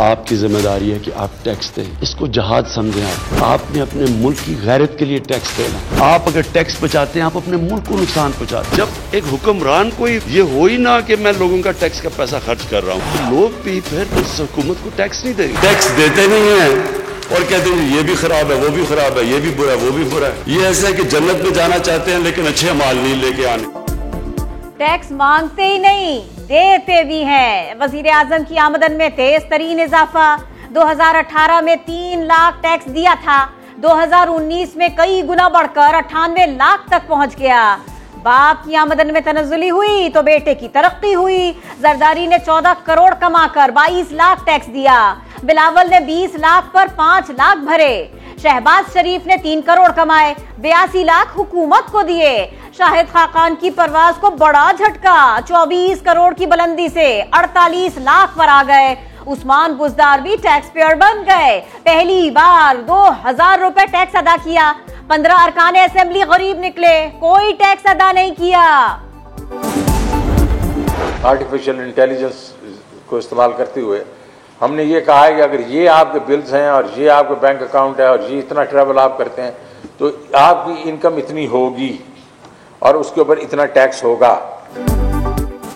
आपकी जिम्मेदारी है कि आप टैक्स दें, इसको जहाज समझें। आपने अपने मुल्क की गैरत के लिए टैक्स देना। आप अगर टैक्स बचाते हैं आप अपने मुल्क को नुकसान पहुंचाते। जब एक हुक्मरान को ये हो ही ना कि मैं लोगों का टैक्स का पैसा खर्च कर रहा हूं, तो लोग भी फिर उस हुकूमत को टैक्स नहीं देंगे। टैक्स देते नहीं है और कहते हैं ये भी खराब है, वो भी खराब है, ये भी बुरा है, वो भी बुरा है। ये ऐसा है कि जन्नत में जाना चाहते हैं लेकिन अच्छे माल नहीं लेके आने। टैक्स मांगते ही नहीं, देते भी हैं। वजीर आजम की आमदन में तेज तरीन इजाफा। 2018 में 3 लाख टैक्स दिया था, 2019 में कई गुना बढ़कर 98 लाख तक पहुंच गया। बाप की आमदन में तनज़्ज़ुली हुई तो बेटे की तरक्की हुई। जरदारी ने 14 करोड़ कमाकर 22 लाख टैक्स दिया। बिलावल ने 20 लाख पर 5 लाख भरे। शहबाज शरीफ ने 3 करोड़ कमाए, 82 लाख हुकूमत को दिए। शाहिद खाकान की परवाज को बड़ा झटका, 24 करोड़ की बुलंदी से 48 लाख पर आ गए। उस्मान बुज़दार भी टैक्स पेयर बन गए, पहली बार 2000 रुपए टैक्स अदा किया। 15 अरकान असेंबली गरीब निकले, कोई टैक्स अदा नहीं किया। आर्टिफिशियल इंटेलिजेंस को इस्तेमाल करते हुए हमने ये कहा है कि अगर ये आपके बिल्स हैं और ये आपके बैंक अकाउंट है और ये इतना ट्रैवल आप करते हैं तो आपकी इनकम इतनी होगी और उसके ऊपर इतना टैक्स होगा।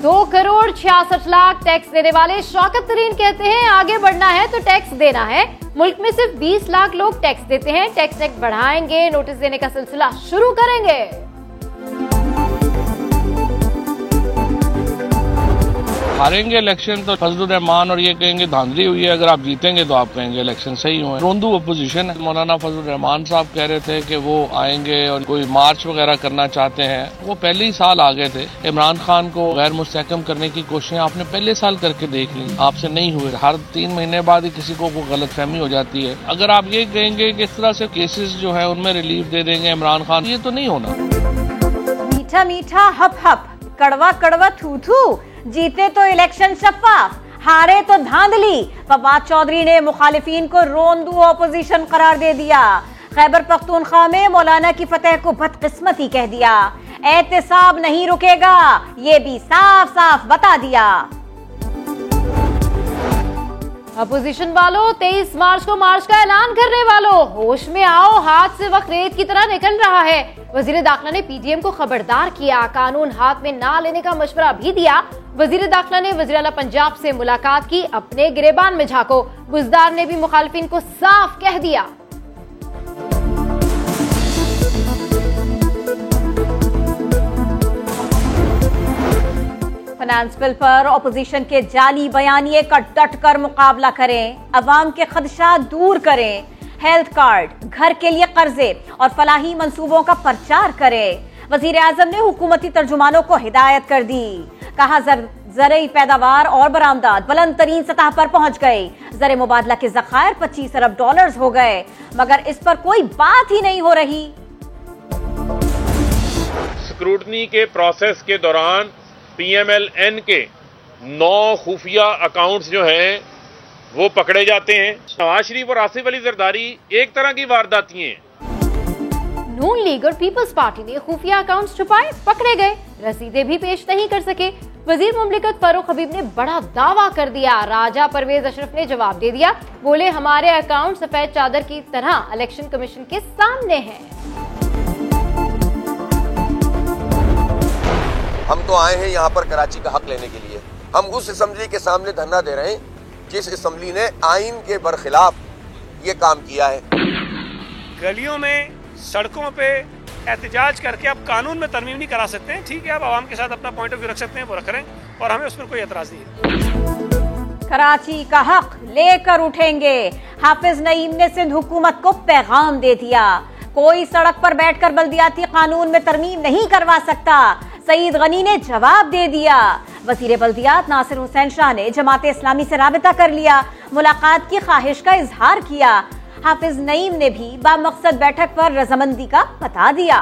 2 करोड़ 66 लाख टैक्स देने वाले शौकत तरीन कहते हैं आगे बढ़ना है तो टैक्स देना है। मुल्क में सिर्फ 20 लाख लोग टैक्स देते हैं। टैक्स रेट बढ़ाएंगे, नोटिस देने का सिलसिला शुरू करेंगे। हारेंगे इलेक्शन तो फजलुर रहमान और ये कहेंगे धांधली हुई है, अगर आप जीतेंगे तो आप कहेंगे इलेक्शन सही हुए। रोंदू अपोजिशन है। मौलाना फजलुर रहमान साहब कह रहे थे कि वो आएंगे और कोई मार्च वगैरह करना चाहते हैं। वो पहले ही साल आ गए थे। इमरान खान को गैर मुस्तहकम करने की कोशिशें आपने पहले साल करके देख ली, आपसे नहीं हुए। हर 3 महीने बाद ही किसी को गलतफहमी हो जाती है। अगर आप ये कहेंगे कि इस तरह से केसेस जो है उनमें रिलीफ दे देंगे इमरान खान, ये तो नहीं होना। मीठा मीठा हप हप, कड़वा कड़वा थू थू। जीते तो इलेक्शन शफाफ, हारे तो धांधली। फवाद चौधरी ने मुखालिफिन को रोंदू ऑपोजिशन करार दे दिया। खैबर पख्तूनख्वा में मौलाना की फतेह को बदकिस्मती कह दिया। एहतसाब नहीं रुकेगा, ये भी साफ साफ बता दिया। अपोजिशन वालों, 23 मार्च को मार्च का ऐलान करने वालों, होश में आओ, हाथ से वक्त रेत की तरह निकल रहा है। वजीर दाखिला ने पीडीएम को खबरदार किया, कानून हाथ में ना लेने का मशवरा भी दिया। वजीर दाखिला ने वजीर आला पंजाब से मुलाकात की, अपने गिरेबान में झांको। बुज़दार ने भी मुखालिफिन को साफ कह दिया। फाइनेंस बिल पर ऑपोजिशन के जाली बयानिए का डट कर मुकाबला करें, अवाम के खदशा दूर करें। हेल्थ कार्ड, घर के लिए कर्जे और फलाही मंसूबों का प्रचार करें। वजीर आजम ने हुकूमती तर्जुमानों को हिदायत कर दी, कहा ज़रई पैदावार और बरामदात बुलंद तरीन सतह पर पहुंच गई। ज़र मुबादला के ज़खायर 25 अरब डॉलर्स हो गए, मगर इस पर कोई बात ही नहीं हो रही। स्क्रूटनी के प्रोसेस के दौरान PMLN के 9 खुफिया अकाउंट्स जो हैं वो पकड़े जाते हैं। नवाज शरीफ और आसिफ अली जरदारी एक तरह की वारदाती हैं। नून लीग और पीपल्स पार्टी ने खुफिया अकाउंट्स छुपाए, पकड़े गए, रसीदें भी पेश नहीं कर सके। वजीर मुमलिकत फारूक हबीब ने बड़ा दावा कर दिया। राजा परवेज अशरफ ने जवाब दे दिया, बोले हमारे अकाउंट सफेद चादर की तरह इलेक्शन कमीशन के सामने हैं। हम तो आए हैं यहाँ पर कराची का हक लेने के लिए। हम उस असेंबली के सामने धरना दे रहे हैं जिस असेंबली ने आइन के बरखिलाफ ये काम किया है। गलियों में, सड़कों पे एहतजाज करके आप कानून में तरमीम नहीं करा सकते हैं। ठीक है, आप आवाम के साथ अपना पॉइंट ऑफ व्यू रख सकते हैं, वो रख रहे हैं और हमें उस पर कोई एतराज नहीं है। कराची का हक लेकर उठेंगे, हाफिज नईम ने सिंध हुकूमत को पैगाम दे दिया। कोई सड़क पर बैठकर बल्दियाती कानून में तरमीम नहीं करवा सकता, सईद गनी ने जवाब दे दिया। वजीर बल्दियात नासिर हुसैन शाह ने जमात इस्लामी से राबिता कर लिया, मुलाकात की ख्वाहिश का इजहार किया। हाफिज नईम ने भी बामकसद बैठक पर रजामंदी का बता दिया।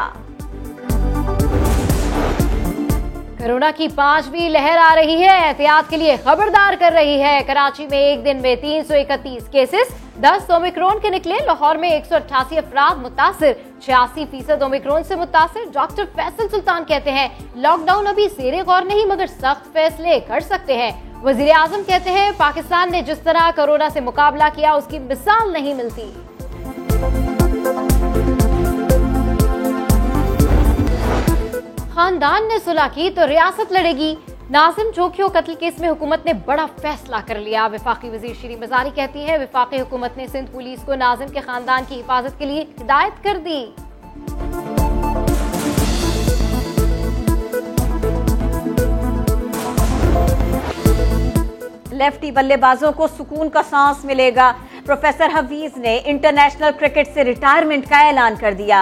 कोरोना की 5वीं लहर आ रही है, एहतियात के लिए खबरदार कर रही है। कराची में एक दिन में 331 केसेस, 10 ओमिक्रॉन के निकले। लाहौर में 188 अफराद मुतासिर, 86% ओमिक्रॉन से मुतासिर। डॉक्टर फैसल सुल्तान कहते हैं लॉकडाउन अभी ज़ेरे गौर नहीं मगर सख्त फैसले कर सकते हैं। वजीर आजम कहते हैं पाकिस्तान ने जिस तरह कोरोना से मुकाबला किया उसकी मिसाल नहीं मिलती। खानदान ने सुलह की तो रियासत लड़ेगी। नाजिम जोखियो कत्ल केस में हुकूमत ने बड़ा फैसला कर लिया। वफाकी वजीर शीरी मजारी कहती है वफाकी हुकूमत ने सिंध पुलिस को नाजिम के खानदान की हिफाजत के लिए हिदायत कर दी। लेफ्टी बल्लेबाजों को सुकून का सांस मिलेगा। प्रोफेसर हफीज ने इंटरनेशनल क्रिकेट से रिटायरमेंट का ऐलान कर दिया।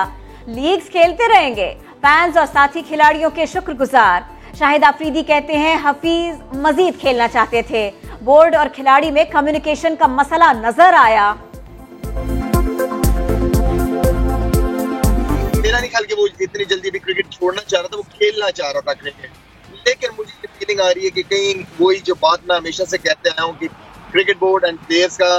लीग्स खेलते रहेंगे, फैंस और साथी खिलाड़ियों के शुक्रगुजार। शाहिद आफरीदी कहते हैं हफीज मजीद खेलना चाहते थे, बोर्ड और खिलाड़ी में कम्युनिकेशन का मसला नजर आया। मेरा नहीं ख्याल कि वो इतनी जल्दी भी क्रिकेट छोड़ना चाह रहा था, वो खेलना चाह रहा था क्रिकेट। लेकिन मुझे फीलिंग आ रही है कि कहीं वही जो बात मैं हमेशा से कहते आया हूँ कि क्रिकेट बोर्ड एंड प्लेयर्स का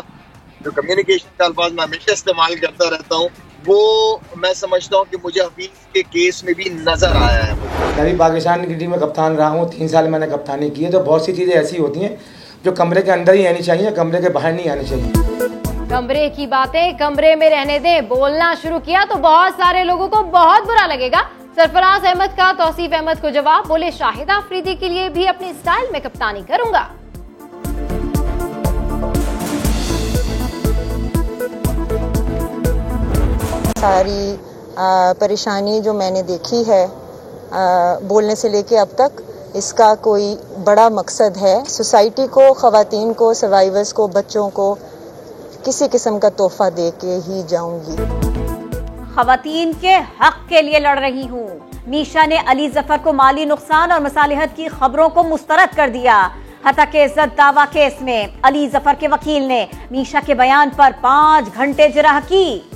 जो कम्युनिकेशन का अल्फाज मैं हमेशा इस्तेमाल करता रहता हूँ, वो मैं समझता हूँ कि मुझे हफीज के केस में भी नजर आया है। मैं भी पाकिस्तान की टीम में कप्तान रहा हूँ, 3 साल मैंने कप्तानी की है। तो बहुत सी चीज़ें ऐसी होती हैं जो कमरे के अंदर ही आनी चाहिए, कमरे के बाहर नहीं आनी चाहिए। कमरे की बातें कमरे में रहने दें। बोलना शुरू किया तो बहुत सारे लोगों को बहुत बुरा लगेगा। सरफराज अहमद का तौसीफ अहमद को जवाब, बोले शाहिद आफरीदी के लिए भी अपनी स्टाइल में कप्तानी करूंगा। सारी परेशानी जो मैंने देखी है बोलने से लेके अब तक, इसका कोई बड़ा मकसद है सोसाइटी को, ख़वातीन को, सर्वाइवर्स को, बच्चों को किसी किस्म का तोहफा दे के ही जाऊंगी। ख़वातीन के हक के लिए लड़ रही हूँ। मीशा ने अली जफर को माली नुकसान और मसालिहत की खबरों को मुस्तरद कर दिया। हतक इज्जत दावा केस में अली जफर के वकील ने मीशा के बयान पर 5 घंटे जिरह की।